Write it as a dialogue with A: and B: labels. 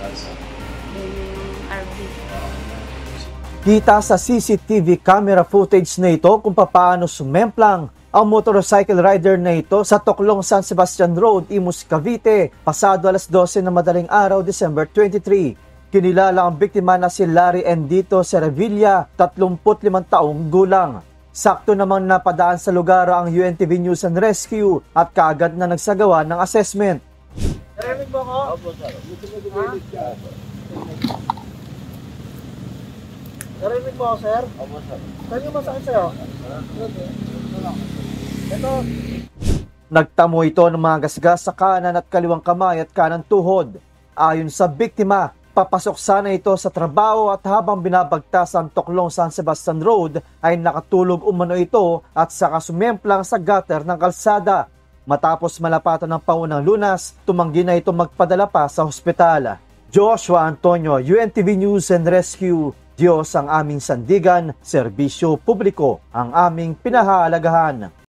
A: Yung RV.
B: Kita sa CCTV camera footage na ito kung paano sumemplang ang motorcycle rider na ito sa Toclong San Sebastian Road, Imus, Cavite, pasado alas 12 ng madaling araw, December 23. Kinilala ang biktima na si Larry Endito Serevilla, 35 taong gulang. Sakto namang napadaan sa lugar ang UNTV News and Rescue at kaagad na nagsagawa ng assessment.
C: Narinig mo ko? Opo, sir. Narinig mo ako, sir? Opo, sir. Saan yung masakit sa'yo? Ito.
B: Nagtamo ito ng mga gasgas sa kanan at kaliwang kamay at kanang tuhod. Ayon sa biktima, papasok sana ito sa trabaho at habang binabagtas ang Toclong San Sebastian Road ay nakatulog umano ito at saka sumemplang sa gutter ng kalsada. Matapos malapatan ng paunang lunas, tumanggi na ito magpadala pa sa ospital. Joshua Antonio, UNTV News and Rescue. Diyos ang aming sandigan, serbisyo publiko ang aming pinahahalagahan.